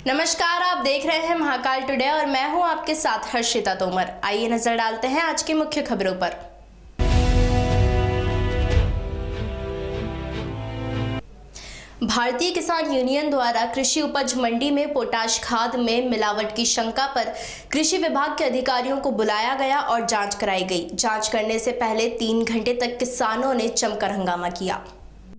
नमस्कार, आप देख रहे हैं महाकाल टुडे और मैं हूं आपके साथ हर्षिता तोमर। आइए नजर डालते हैं आज की मुख्य खबरों पर। भारतीय किसान यूनियन द्वारा कृषि उपज मंडी में पोटाश खाद में मिलावट की शंका पर कृषि विभाग के अधिकारियों को बुलाया गया और जांच कराई गई। जांच करने से पहले 3 घंटे तक किसानों ने जमकर हंगामा किया।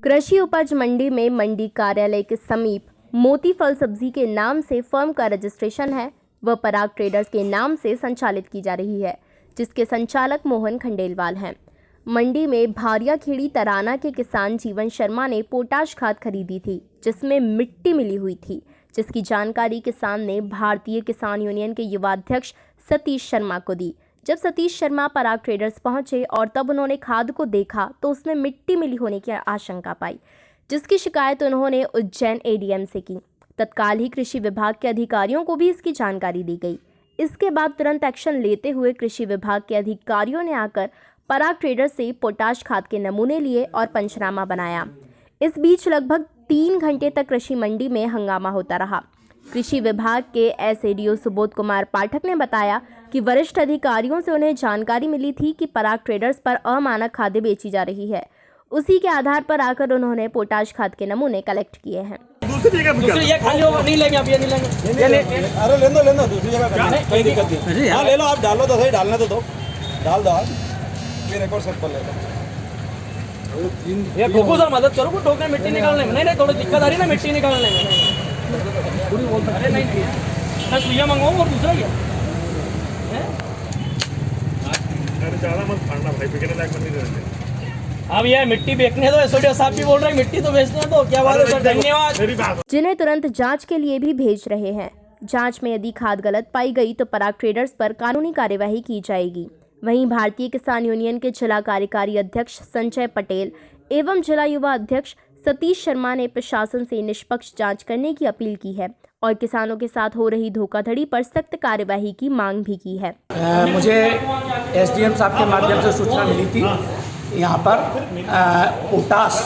कृषि उपज मंडी में मंडी कार्यालय के समीप मोती फल सब्जी के नाम से फर्म का रजिस्ट्रेशन है। वह पराग ट्रेडर्स के नाम से संचालित की जा रही है, जिसके संचालक मोहन खंडेलवाल हैं। मंडी में भारिया खेड़ी तराना के किसान जीवन शर्मा ने पोटाश खाद खरीदी थी, जिसमें मिट्टी मिली हुई थी, जिसकी जानकारी किसान ने भारतीय किसान यूनियन के युवा अध्यक्ष सतीश शर्मा को दी। जब सतीश शर्मा पराग ट्रेडर्स पहुंचे और तब उन्होंने खाद को देखा तो उसमें मिट्टी मिली होने की आशंका पाई, जिसकी शिकायत उन्होंने उज्जैन एडीएम से की। तत्काल ही कृषि विभाग के अधिकारियों को भी इसकी जानकारी दी गई। इसके बाद तुरंत एक्शन लेते हुए कृषि विभाग के अधिकारियों ने आकर पराग ट्रेडर्स से पोटाश खाद के नमूने लिए और पंचनामा बनाया। इस बीच लगभग 3 घंटे तक कृषि मंडी में हंगामा होता रहा। कृषि विभाग के एसएडीओ सुबोध कुमार पाठक ने बताया कि वरिष्ठ अधिकारियों से उन्हें जानकारी मिली थी कि पराग ट्रेडर्स पर अमानक खादें बेची जा रही है। उसी के आधार पर आकर उन्होंने पोटाश खाद के नमूने कलेक्ट किए हैं। दूसरी जगह खाली होगा, नहीं लेंगे आप, ये नहीं लेंगे। अरे ले दो दूसरी जगह, कोई दिक्कत नहीं। हाँ ले लो, आप डालो तो सही, डालने तो दो, डाल दो आप, फिर एक और सैंपल ले लो। ये ठोको सर, मदद करो, को ठोकने मिट्टी निकालने में। नहीं थोड़ी दिक्कत आ रही है ना मिट्टी निकालने में। पूरी बोलता है नहीं, मैं सुइया मंगवाऊँ और दूसरा क्या ज़्यादा मत फाड़ना भाई, बिकने लायक नहीं रहते। अब यह मिट्टी बेचने दो, एसओडी साहब भी बोल रहे हैं मिट्टी तो बेचने दो। क्या बात है सर, धन्यवाद। जिन्हें तुरंत जांच के लिए भी भेज रहे हैं। जांच में यदि खाद गलत पाई गई तो पराग ट्रेडर्स पर कानूनी कार्यवाही की जाएगी। वहीं भारतीय किसान यूनियन के जिला कार्यकारी अध्यक्ष संजय पटेल एवं जिला युवा अध्यक्ष सतीश शर्मा ने प्रशासन से निष्पक्ष जांच करने की अपील की है और किसानों के साथ हो रही धोखाधड़ी पर सख्त कार्यवाही की मांग भी की है। मुझे एसडीएम साहब के माध्यम से सूचना मिली थी यहाँ पर पोटाश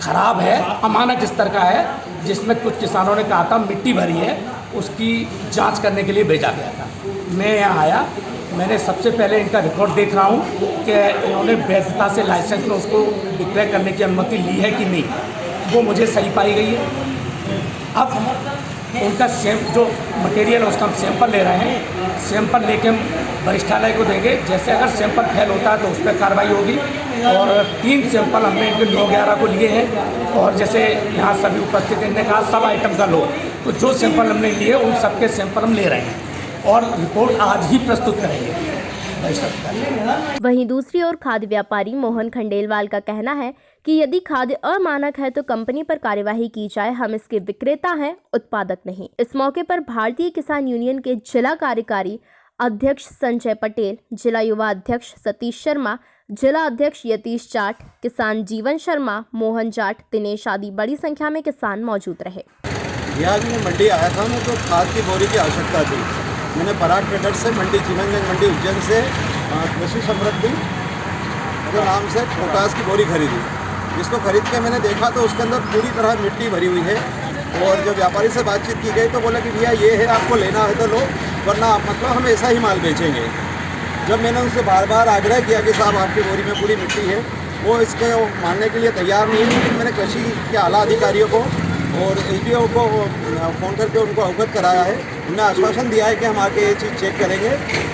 खराब है, अमानक स्तर का है, जिसमें कुछ किसानों ने कहा था मिट्टी भरी है, उसकी जांच करने के लिए भेजा गया था। मैं यहाँ आया, मैंने सबसे पहले इनका रिकॉर्ड देख रहा हूँ कि इन्होंने वैधता से लाइसेंस में उसको विक्रय करने की अनुमति ली है कि नहीं, वो मुझे सही पाई गई है। अब उनका जो मटेरियल है उसका हम सैंपल ले रहे हैं, सैंपल लेके हम वरिष्ठालय को देंगे। जैसे अगर सैंपल फेल होता है तो उस पर कार्रवाई होगी। और 3 सैंपल हमने इनके 9/11 को लिए हैं और जैसे यहाँ सभी उपस्थित इनने कहा सब आइटम का लो, तो जो सैंपल हमने लिए उन सबके सैंपल हम ले रहे हैं और रिपोर्ट आज ही प्रस्तुत करेंगे। वहीं दूसरी ओर खाद्य व्यापारी मोहन खंडेलवाल का कहना है कि यदि खाद्य अमानक है तो कंपनी पर कार्यवाही की जाए। हम इसके विक्रेता हैं, उत्पादक नहीं। इस मौके पर भारतीय किसान यूनियन के जिला कार्यकारी अध्यक्ष संजय पटेल, जिला युवा अध्यक्ष सतीश शर्मा, जिला अध्यक्ष यतीश जाट, किसान जीवन शर्मा, मोहन जाट, दिनेश आदि बड़ी संख्या में किसान मौजूद रहे। यहाँ भी मैं मंडी आया था, मुझे तो खाद की बोरी की आवश्यकता थी। मैंने पराग ट्रेडर्स से मंडी जीवनगंज मंडी उज्जैन से कृषि समृद्धि के नाम से पोटाश की बोरी खरीदी। जिसको खरीद के मैंने देखा तो उसके अंदर पूरी तरह मिट्टी भरी हुई है। और जब व्यापारी से बातचीत की गई तो बोला कि भैया ये है, आपको लेना है तो लो, वरना मतलब हम ऐसा ही माल बेचेंगे। जब मैंने उनसे बार बार आग्रह किया कि साहब आपकी बोरी में पूरी मिट्टी है, वो इसके मानने के लिए तैयार नहीं है। लेकिन मैंने कृषि के आला अधिकारियों को और एसडीओ को फ़ोन करके उनको अवगत कराया है। उन्हें आश्वासन दिया है कि हम आके ये चीज़ चेक करेंगे।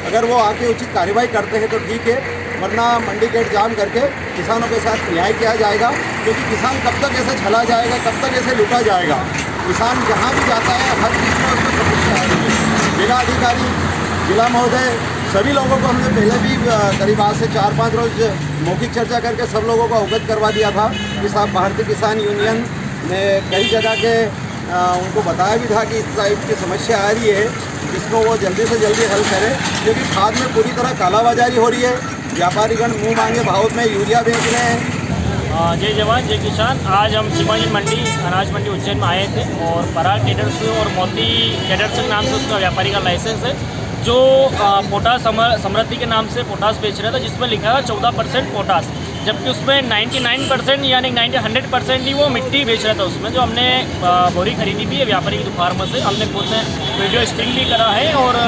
अगर वो आके उचित कार्रवाई करते हैं तो ठीक है, वरना मंडी गेट जाम करके किसानों के साथ न्याय किया जाएगा। क्योंकि किसान कब तक ऐसे छला जाएगा, कब तक ऐसे लूटा जाएगा। किसान जहाँ भी जाता है हर चीज़ में उसको समस्या आ रही है। जिला अधिकारी, जिला महोदय, सभी लोगों को हमने पहले भी करीब आज से 4-5 रोज मौखिक चर्चा करके सब लोगों को अवगत करवा दिया था कि साहब भारतीय किसान यूनियन ने कई जगह के उनको बताया भी था कि इस टाइप की समस्या आ रही है, इसको वो जल्दी से जल्दी हल करें। क्योंकि खाद में पूरी तरह कालाबाजारी हो रही है। व्यापारीगण मुँह मांगे भाव में यूरिया बेच रहे हैं। जय जवान जय किसान। आज हम चिमानी मंडी अनाज मंडी उज्जैन में आए थे और पराग ट्रेडर्स और मोती ट्रेडर्स के नाम से उसका व्यापारी का लाइसेंस है, जो पोटाश समृद्धि के नाम से पोटाश बेच रहा था, जिसमें लिखा है 14% पोटाश। जबकि उसमें 99% यानी 100% ही वो मिट्टी बेच रहा था उसमें। जो हमने बोरी खरीदी भी है व्यापारी की दुकान से, हमने खुद से वीडियो स्टिंग भी करा है और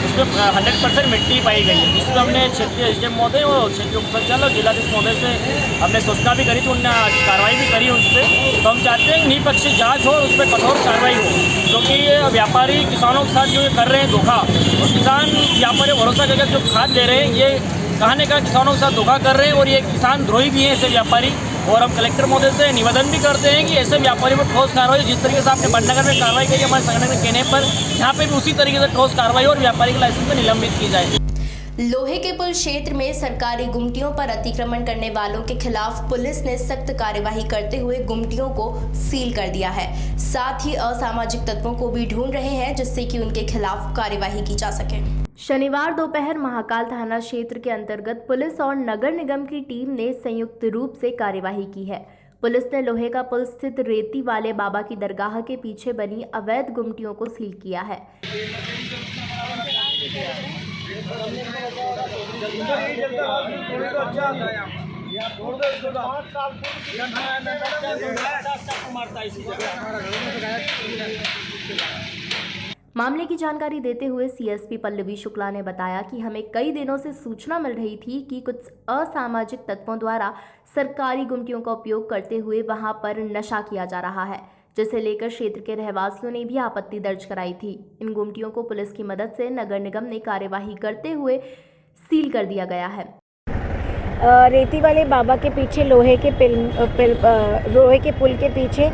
उसमें 100% मिट्टी पाई गई है। जिसमें हमने क्षेत्रीय एसडीएम महोदय और क्षेत्रीय उप संचालक और जिलाधीश महोदय से हमने सूचना भी करी, तो उन्होंने कार्रवाई भी करी उस पर। तो हम चाहते हैं निष्पक्ष जाँच हो, उस पर कठोर कार्रवाई हो, क्योंकि व्यापारी किसानों के साथ जो ये कर रहे हैं धोखा, और किसान व्यापारी भरोसा करके जो खाद दे रहे हैं, ये कहने का किसानों के साथ धोखा कर रहे हैं और ये किसान द्रोही भी हैं ऐसे व्यापारी। और हम कलेक्टर महोदय से निवेदन भी करते हैं कि ऐसे व्यापारी पर ठोस कार्रवाई, जिस तरीके से आपने बड़नगर में कार्रवाई करी हमारे संगठन के कहने पर, यहाँ पे भी उसी तरीके से ठोस कार्रवाई और व्यापारी के लाइसेंस में निलंबित की जाए। लोहे के पुल क्षेत्र में सरकारी गुमटियों पर अतिक्रमण करने वालों के खिलाफ पुलिस ने सख्त कार्यवाही करते हुए गुमटियों को सील कर दिया है। साथ ही असामाजिक तत्वों को भी ढूंढ रहे हैं, जिससे कि उनके खिलाफ कार्यवाही की जा सके। शनिवार दोपहर महाकाल थाना क्षेत्र के अंतर्गत पुलिस और नगर निगम की टीम ने संयुक्त रूप से कार्यवाही की है। पुलिस ने लोहे का पुल स्थित रेती वाले बाबा की दरगाह के पीछे बनी अवैध गुमटियों को सील किया है। मामले की जानकारी देते हुए सीएसपी पल्लवी शुक्ला ने बताया कि हमें कई दिनों से सूचना मिल रही थी कि कुछ असामाजिक तत्वों द्वारा सरकारी गुमटियों का उपयोग करते हुए वहां पर नशा किया जा रहा है, जिसे लेकर क्षेत्र के रहवासियों ने भी आपत्ति दर्ज कराई थी। इन गुमटियों को पुलिस की मदद से नगर निगम ने कार्यवाही करते हुए सील कर दिया गया है। रेती वाले बाबा के पीछे लोहे के पुल के पीछे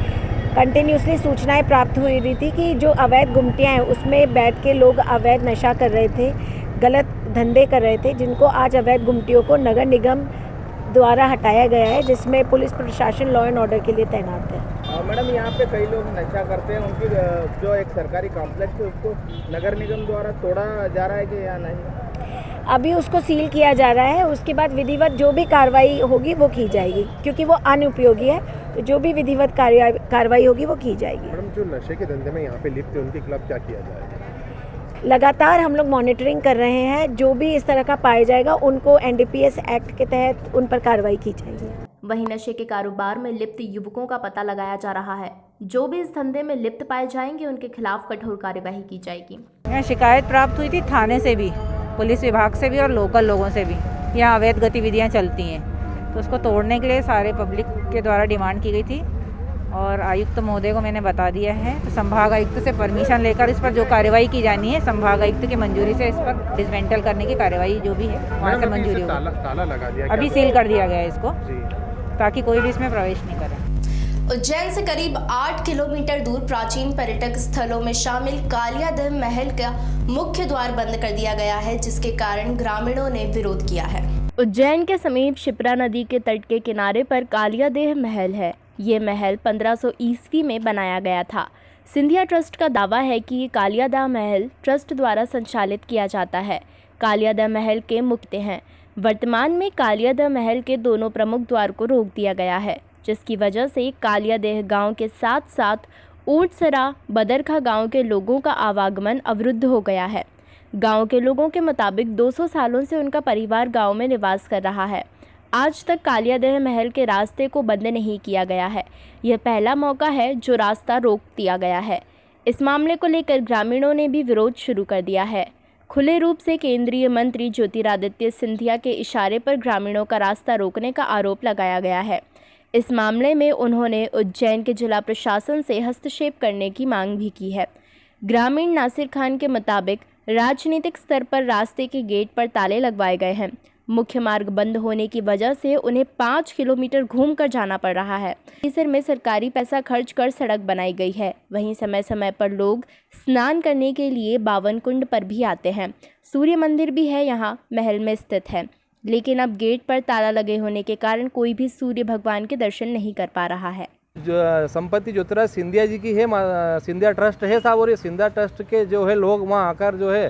कंटिन्यूसली सूचनाएं प्राप्त हुई रही थी कि जो अवैध गुमटियां हैं उसमें बैठ के लोग अवैध नशा कर रहे थे, गलत धंधे कर रहे थे, जिनको आज अवैध गुमटियों को नगर निगम द्वारा हटाया गया है, जिसमें पुलिस प्रशासन लॉ एंड ऑर्डर के लिए तैनात है। मैडम, यहाँ पे कई लोग नशा करते हैं, उनकी जो एक सरकारी कॉम्प्लेक्स है उसको नगर निगम द्वारा तोड़ा जा रहा है कि या नहीं? अभी उसको सील किया जा रहा है, उसके बाद विधिवत जो भी कार्रवाई होगी वो की जाएगी, क्योंकि वो अनुपयोगी है, तो जो भी विधिवत कार्रवाई होगी वो की जाएगी। मैडम, जो नशे के धंधे में यहाँ पे लिप्त है उनके खिलाफ क्या किया जाएगा? लगातार हम लोग मॉनिटरिंग कर रहे हैं, जो भी इस तरह का पाया जाएगा उनको एनडीपीएस एक्ट के तहत उन पर कार्रवाई की जाएगी। वहीं नशे के कारोबार में लिप्त युवकों का पता लगाया जा रहा है। जो भी इस धंधे में लिप्त पाए जाएंगे उनके खिलाफ कठोर कार्यवाही की जाएगी। यहाँ शिकायत प्राप्त हुई थी थाने से भी, पुलिस विभाग से भी और लोकल लोगों से भी। यहाँ अवैध गतिविधियाँ चलती हैं, तो उसको तोड़ने के लिए सारे पब्लिक के द्वारा डिमांड की गई थी और आयुक्त महोदय को मैंने बता दिया है। तो संभाग आयुक्त से परमिशन लेकर इस पर जो कार्रवाई की जानी है, संभाग आयुक्त की मंजूरी से इस पर डिसमेंटल करने की कार्रवाई जो भी है वहाँ से मंजूरी होगी। ताला लगा दिया, अभी सील कर दिया गया है इसको, ताकि कोई भी इसमें प्रवेश नहीं करे। उज्जैन से करीब 8 किलोमीटर दूर प्राचीन पर्यटक स्थलों में शामिल कालियादेह महल का मुख्य द्वार बंद कर दिया गया है, जिसके कारण ग्रामीणों ने विरोध किया है। उज्जैन के समीप शिप्रा नदी के तट के किनारे पर कालियादेह महल है। ये महल 1500 ईस्वी में बनाया गया था। सिंधिया ट्रस्ट का दावा है कि ये कालियादेह महल ट्रस्ट द्वारा संचालित किया जाता है। कालियादेह महल के मुख्य हैं। वर्तमान में कालियादेह महल के दोनों प्रमुख द्वार को रोक दिया गया है, जिसकी वजह से कालियादेह गांव के साथ साथ ऊंटसरा बदरखा गांव के लोगों का आवागमन अवरुद्ध हो गया है। गांव के लोगों के मुताबिक 200 सालों से उनका परिवार गांव में निवास कर रहा है। आज तक कालियादेह महल के रास्ते को बंद नहीं किया गया है। यह पहला मौका है जो रास्ता रोक दिया गया है। इस मामले को लेकर ग्रामीणों ने भी विरोध शुरू कर दिया है। खुले रूप से केंद्रीय मंत्री ज्योतिरादित्य सिंधिया के इशारे पर ग्रामीणों का रास्ता रोकने का आरोप लगाया गया है। इस मामले में उन्होंने उज्जैन के जिला प्रशासन से हस्तक्षेप करने की मांग भी की है। ग्रामीण नासिर खान के मुताबिक राजनीतिक स्तर पर रास्ते के गेट पर ताले लगवाए गए हैं। मुख्य मार्ग बंद होने की वजह से उन्हें 5 किलोमीटर घूमकर जाना पड़ रहा है। परिसर में सरकारी पैसा खर्च कर सड़क बनाई गई है। वहीं समय समय पर लोग स्नान करने के लिए बावन कुंड पर भी आते हैं। सूर्य मंदिर भी है यहाँ महल में स्थित है, लेकिन अब गेट पर ताला लगे होने के कारण कोई भी सूर्य भगवान के दर्शन नहीं कर पा रहा है। जो संपत्ति ज्योतिराज सिंधिया जी की है, सिंधिया ट्रस्ट है साहब, और ये सिंधिया ट्रस्ट के जो है लोग वहाँ आकर जो है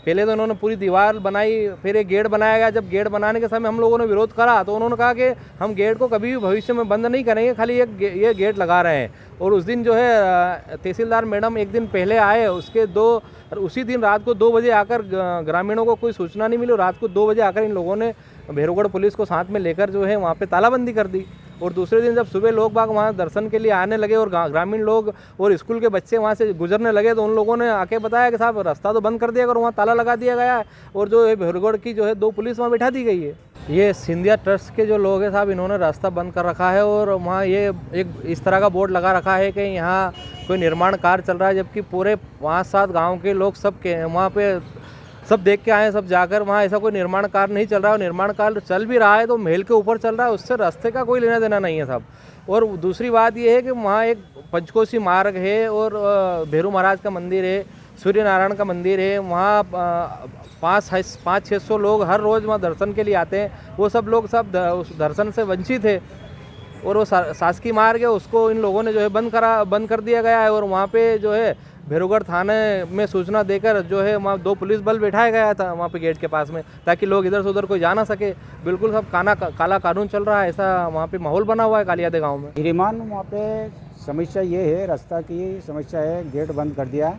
पहले तो उन्होंने पूरी दीवार बनाई, फिर एक गेट बनाया गया। जब गेट बनाने के समय हम लोगों ने विरोध करा तो उन्होंने कहा कि हम गेट को कभी भी भविष्य में बंद नहीं करेंगे, खाली ये गेट लगा रहे हैं। और उस दिन जो है तहसीलदार मैडम एक दिन पहले आए, उसी दिन रात को 2 बजे आकर, ग्रामीणों को कोई सूचना नहीं मिली, रात को 2 बजे आकर इन लोगों ने भैरवगढ़ पुलिस को साथ में लेकर जो है वहाँ पे तालाबंदी कर दी। और दूसरे दिन जब सुबह लोग बाग वहाँ दर्शन के लिए आने लगे और ग्रामीण लोग और स्कूल के बच्चे वहाँ से गुजरने लगे तो उन लोगों ने आके बताया कि साहब रास्ता तो बंद कर दिया और वहाँ ताला लगा दिया गया है और जो है भैरवगढ़ की जो है 2 पुलिस वहाँ बैठा दी गई है। ये सिंधिया ट्रस्ट के जो लोग हैं साहब, इन्होंने रास्ता बंद कर रखा है और वहाँ ये एक इस तरह का बोर्ड लगा रखा है कि यहाँ कोई निर्माण कार्य चल रहा है, जबकि पूरे 5-7 गाँव के लोग सब के वहाँ पे सब देख के आए, सब जाकर वहाँ ऐसा कोई निर्माण कार्य नहीं चल रहा है। और निर्माण कार्य चल भी रहा है तो महल के ऊपर चल रहा है, उससे रास्ते का कोई लेना देना नहीं है साहब। और दूसरी बात ये है कि वहाँ एक पंचकोशी मार्ग है और भैरू महाराज का मंदिर है, सूर्य नारायण का मंदिर है, वहाँ 500-600 लोग हर रोज़ वहाँ दर्शन के लिए आते हैं। वो सब लोग सब उस दर्शन से वंचित है और वो शासकीय मार्ग है, उसको इन लोगों ने जो है बंद कर दिया गया है। और वहाँ पे जो है भैरवगढ़ थाने में सूचना देकर जो है वहाँ 2 पुलिस बल बैठाया गया था वहाँ पे गेट के पास में, ताकि लोग इधर से उधर कोई जा ना सके। बिल्कुल सब काला कानून चल रहा है, ऐसा वहाँ पे माहौल बना हुआ है कालियादे गांव में। श्रीमान, वहाँ पे समस्या ये है, रास्ता की समस्या है, गेट बंद कर दिया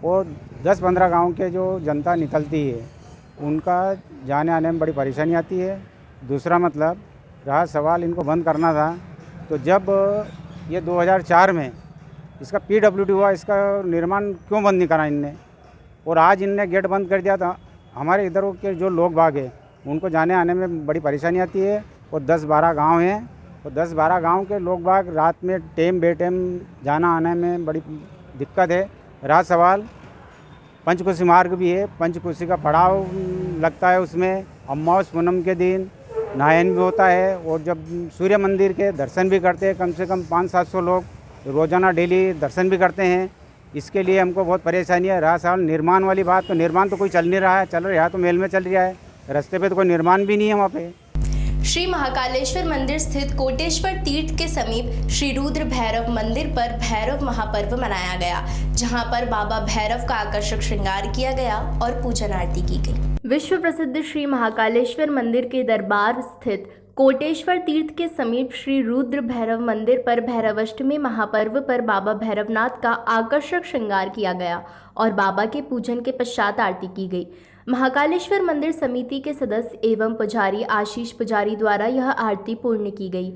और 10-15 गाँव के जो जनता निकलती है उनका जाने आने में बड़ी परेशानी आती है। दूसरा मतलब रहा सवाल इनको बंद करना था, तो जब ये 2004 में इसका PWD हुआ, इसका निर्माण क्यों बंद नहीं करा इनने, और आज इनने गेट बंद कर दिया था। हमारे इधर के जो लोग बाग हैं उनको जाने आने में बड़ी परेशानी आती है। और 10-12 गांव हैं और 10-12 गांव के लोग बाग रात में टेम बेटेम जाना आने में बड़ी दिक्कत है। रहा सवाल पंचकोशी मार्ग भी है, पंचकोशी का पड़ाव लगता है, उसमें अमावस पूनम के दिन नहायन भी होता है और जब सूर्य मंदिर के दर्शन भी करते हैं, कम से कम 500-700 लोग रोज़ाना डेली दर्शन भी करते हैं। इसके लिए हमको बहुत परेशानी है। रहा सवाल निर्माण वाली बात, तो निर्माण तो कोई चल नहीं रहा है, चल रहा है तो मेल में चल रहा है, रास्ते पे तो कोई निर्माण भी नहीं है वहाँ पे। श्री महाकालेश्वर मंदिर स्थित कोटेश्वर तीर्थ के समीप श्री रुद्र भैरव मंदिर पर भैरव महापर्व मनाया गया, जहां पर बाबा भैरव का आकर्षक श्रृंगार किया गया और पूजन आरती की गई। विश्व प्रसिद्ध श्री महाकालेश्वर मंदिर के दरबार स्थित कोटेश्वर तीर्थ के समीप श्री रुद्र भैरव मंदिर पर भैरवाष्टमी महापर्व पर बाबा भैरवनाथ का आकर्षक श्रृंगार किया गया और बाबा के पूजन के पश्चात आरती की गई। महाकालेश्वर मंदिर समिति के सदस्य एवं पुजारी आशीष पुजारी द्वारा यह आरती पूर्ण की गई।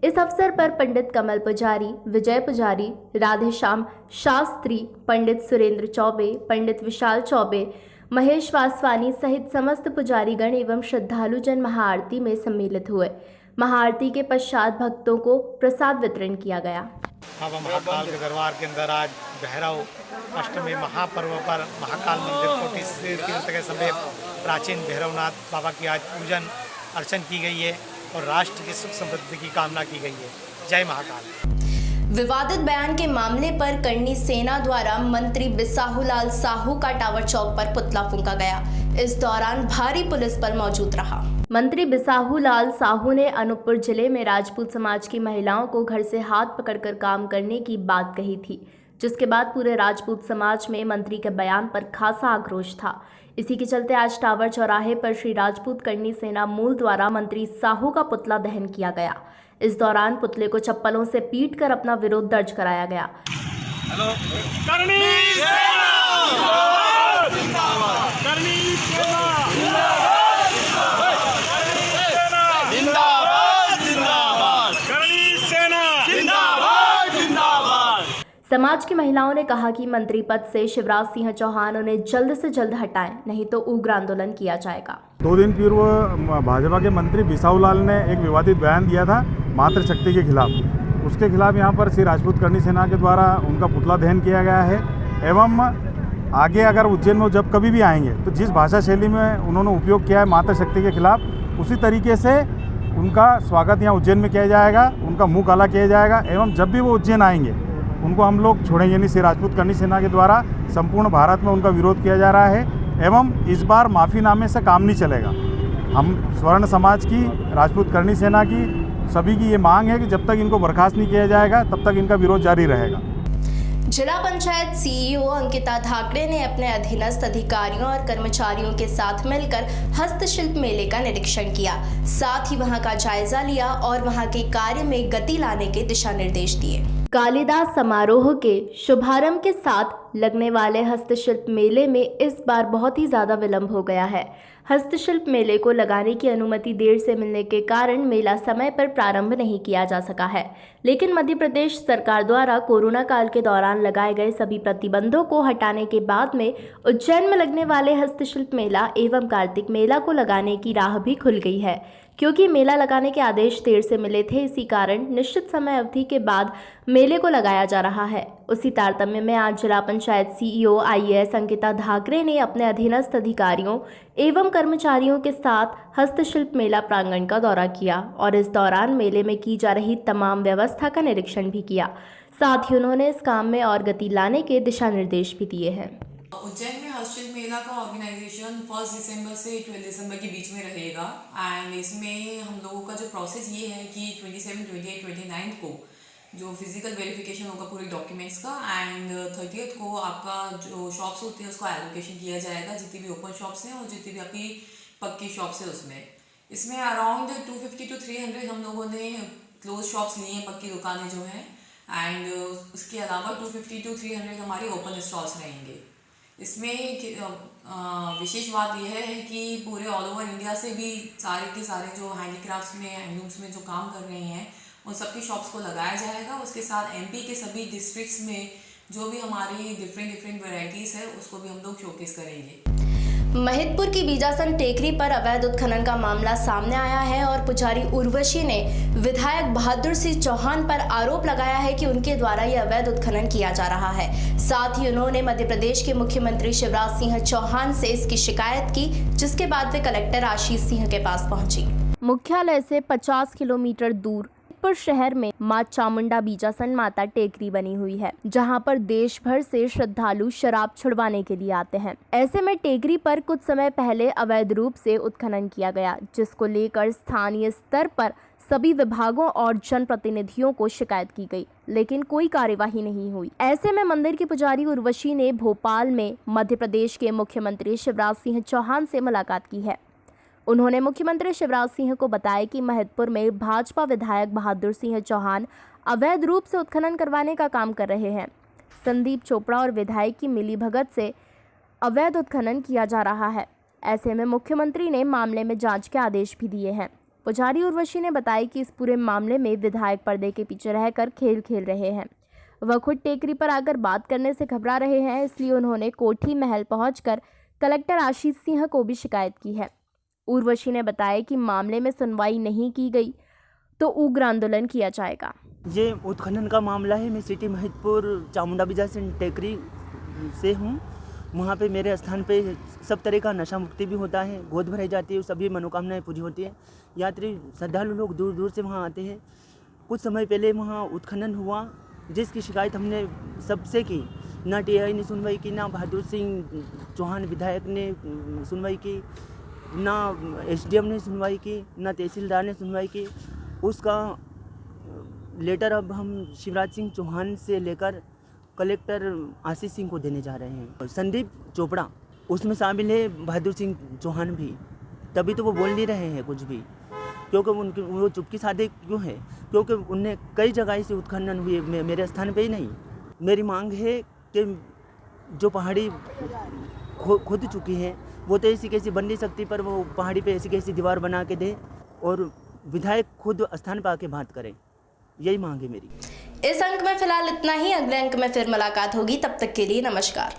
इस अवसर पर पंडित कमल पुजारी, विजय पुजारी, राधेश्याम शास्त्री, पंडित सुरेंद्र चौबे, पंडित विशाल चौबे, महेश वासवानी सहित समस्त पुजारीगण एवं श्रद्धालु जन महाआरती में सम्मिलित हुए। महाआरती के पश्चात भक्तों को प्रसाद वितरण किया गया। बाबा महाकाल के दरबार के अंदर आज भैरव अष्टमी महापर्व पर महाकाल मंदिर कोटेश्वर तीर्थ के समीप प्राचीन भैरवनाथ बाबा की आज पूजन अर्चन की गई है और राष्ट्र की सुख समृद्धि की कामना की गई है। जय महाकाल। विवादित बयान के मामले पर करनी सेना द्वारा मंत्री बिसाहूलाल साहू का टावर चौक पर पुतला फूंका गया। इस दौरान भारी पुलिस बल मौजूद रहा। मंत्री बिसाहूलाल साहू ने अनूपपुर जिले में राजपूत समाज की महिलाओं को घर से हाथ पकड़कर काम करने की बात कही थी, जिसके बाद पूरे राजपूत समाज में मंत्री के बयान पर खासा आक्रोश था। इसी के चलते आज टावर चौराहे पर श्री राजपूत करनी सेना मूल द्वारा मंत्री साहू का पुतला दहन किया गया। इस दौरान पुतले को चप्पलों से पीटकर अपना विरोध दर्ज कराया गया। समाज की महिलाओं ने कहा कि मंत्री पद से शिवराज सिंह चौहान उन्हें जल्द से जल्द हटाएं, नहीं तो उग्र आंदोलन किया जाएगा। 2 दिन पूर्व भाजपा के मंत्री बिसाहूलाल ने एक विवादित बयान दिया था मातृशक्ति के खिलाफ। उसके खिलाफ यहाँ पर श्री राजपूत करनी सेना के द्वारा उनका पुतला दहन किया गया है एवं आगे अगर उज्जैन में जब कभी भी आएंगे तो जिस भाषा शैली में उन्होंने उपयोग किया है मातृशक्ति के खिलाफ, उसी तरीके से उनका स्वागत यहाँ उज्जैन में किया जाएगा, उनका मुँह काला किया जाएगा एवं जब भी वो उज्जैन आएंगे उनको हम लोग छोड़ेंगे नहीं। श्री राजपूत करनी सेना के द्वारा संपूर्ण भारत में उनका विरोध किया जा रहा है एवं इस बार माफ़ीनामे से काम नहीं चलेगा। हम स्वर्ण समाज की, राजपूत करनी सेना की, सभी की ये मांग है कि जब तक इनको बर्खास्त नहीं किया जाएगा तब तक इनका विरोध जारी रहेगा। जिला पंचायत सीईओ अंकिता धाकड़े ने अपने अधीनस्थ अधिकारियों और कर्मचारियों के साथ मिलकर हस्तशिल्प मेले का निरीक्षण किया। साथ ही वहां का जायजा लिया और वहां के कार्य में गति लाने के दिशा निर्देश दिए। कालिदास समारोह के शुभारंभ के साथ लगने वाले हस्तशिल्प मेले में इस बार बहुत ही ज़्यादा विलंब हो गया है। हस्तशिल्प मेले को लगाने की अनुमति देर से मिलने के कारण मेला समय पर प्रारंभ नहीं किया जा सका है, लेकिन मध्य प्रदेश सरकार द्वारा कोरोना काल के दौरान लगाए गए सभी प्रतिबंधों को हटाने के बाद में उज्जैन में लगने वाले हस्तशिल्प मेला एवं कार्तिक मेला को लगाने की राह भी खुल गई है। क्योंकि मेला लगाने के आदेश देर से मिले थे, इसी कारण निश्चित समय अवधि के बाद मेले को लगाया जा रहा है। उसी तारतम्य में आज जिला पंचायत सीईओ आईएएस अंकिता धाकड़े ने अपने अधीनस्थ अधिकारियों एवं कर्मचारियों के साथ हस्तशिल्प मेला प्रांगण का दौरा किया और इस दौरान मेले में की जा रही तमाम व्यवस्था का निरीक्षण भी किया। साथ ही उन्होंने इस काम में और गति लाने के दिशा निर्देश भी दिए हैं। उज्जैन में हस्तशिल्प मेला का ऑर्गेनाइजेशन 1 दिसंबर से 12 दिसंबर के बीच में रहेगा एंड इसमें हम लोगों का जो प्रोसेस ये है कि 27, 28, 29 को जो फिजिकल वेरिफिकेशन होगा पूरे डॉक्यूमेंट्स का एंड 30th को आपका जो शॉप्स होती है उसको एलोकेशन किया जाएगा, जितनी भी ओपन शॉप्स हैं और जितनी भी आपकी पक्की शॉप्स है उसमें। इसमें अराउंड 250 to 300 हम लोगों ने क्लोज शॉप्स लिए हैं, पक्की दुकानें जो हैं एंड उसके अलावा 250 to 300 हमारे ओपन स्टॉल्स रहेंगे। इसमें विशेष बात यह है कि पूरे ऑल ओवर इंडिया से भी सारे के सारे जो हैंडीक्राफ्ट्स में, हैंडलूम्स में जो काम कर रहे हैं उन सबकी शॉप्स को लगाया जाएगा। उसके साथ एमपी के सभी डिस्ट्रिक्ट्स में जो भी हमारी डिफरेंट वैरायटीज़ है उसको भी हम लोग शोकेस करेंगे। महिदपुर की बीजासन टेकरी पर अवैध उत्खनन का मामला सामने आया है और पुजारी उर्वशी ने विधायक बहादुर सिंह चौहान पर आरोप लगाया है कि उनके द्वारा यह अवैध उत्खनन किया जा रहा है। साथ ही उन्होंने मध्य प्रदेश के मुख्यमंत्री शिवराज सिंह चौहान से इसकी शिकायत की, जिसके बाद वे कलेक्टर आशीष सिंह के पास पहुंची। मुख्यालय से 50 किलोमीटर दूर शहर में मां चामुंडा बीजासन माता टेकरी बनी हुई है, जहां पर देश भर से श्रद्धालु शराब छुड़वाने के लिए आते हैं। ऐसे में टेकरी पर कुछ समय पहले अवैध रूप से उत्खनन किया गया, जिसको लेकर स्थानीय स्तर पर सभी विभागों और जनप्रतिनिधियों को शिकायत की गई, लेकिन कोई कार्यवाही नहीं हुई। ऐसे में मंदिर की पुजारी उर्वशी ने भोपाल में मध्य प्रदेश के मुख्यमंत्री शिवराज सिंह चौहान से मुलाकात की है। उन्होंने मुख्यमंत्री शिवराज सिंह को बताया कि महिदपुर में भाजपा विधायक बहादुर सिंह चौहान अवैध रूप से उत्खनन करवाने का काम कर रहे हैं। संदीप चोपड़ा और विधायक की मिलीभगत से अवैध उत्खनन किया जा रहा है। ऐसे में मुख्यमंत्री ने मामले में जांच के आदेश भी दिए हैं। पुजारी उर्वशी ने बताया कि इस पूरे मामले में विधायक पर्दे के पीछे रहकर खेल खेल रहे हैं। वह खुद टेकरी पर आकर बात करने से घबरा रहे हैं, इसलिए उन्होंने कोठी महल पहुंचकर कलेक्टर आशीष सिंह को भी शिकायत की है। उर्वशी ने बताया कि मामले में सुनवाई नहीं की गई तो उग्र आंदोलन किया जाएगा। ये उत्खनन का मामला है। मैं सिटी महिदपुर चामुंडा बीजासन टेकरी से हूँ। वहाँ पे मेरे स्थान पे सब तरह का नशा मुक्ति भी होता है, गोद भराई जाती है, सभी मनोकामनाएं पूरी होती है। यात्री श्रद्धालु लोग दूर दूर से वहाँ आते हैं। कुछ समय पहले वहाँ उत्खनन हुआ, जिसकी शिकायत हमने सबसे की। ना टीआई ने सुनवाई की, ना बहादुर सिंह चौहान विधायक ने सुनवाई की, ना एसडीएम ने सुनवाई की, ना तहसीलदार ने सुनवाई की। उसका लेटर अब हम शिवराज सिंह चौहान से लेकर कलेक्टर आशीष सिंह को देने जा रहे हैं। संदीप चोपड़ा उसमें शामिल है, बहादुर सिंह चौहान भी। तभी तो वो बोल नहीं रहे हैं कुछ भी, क्योंकि उनकी वो चुपकी साधे क्यों है? क्योंकि उनने कई जगह से उत्खनन हुए, मेरे स्थान पे ही नहीं। मेरी मांग है कि जो पहाड़ी खुद चुकी है वो तो ऐसी कैसी बन नहीं सकती, पर वो पहाड़ी पे ऐसी कैसी दीवार बना के दे और विधायक खुद स्थान पर आके बात करें। यही मांग है मेरी। इस अंक में फिलहाल इतना ही। अगले अंक में फिर मुलाकात होगी, तब तक के लिए नमस्कार।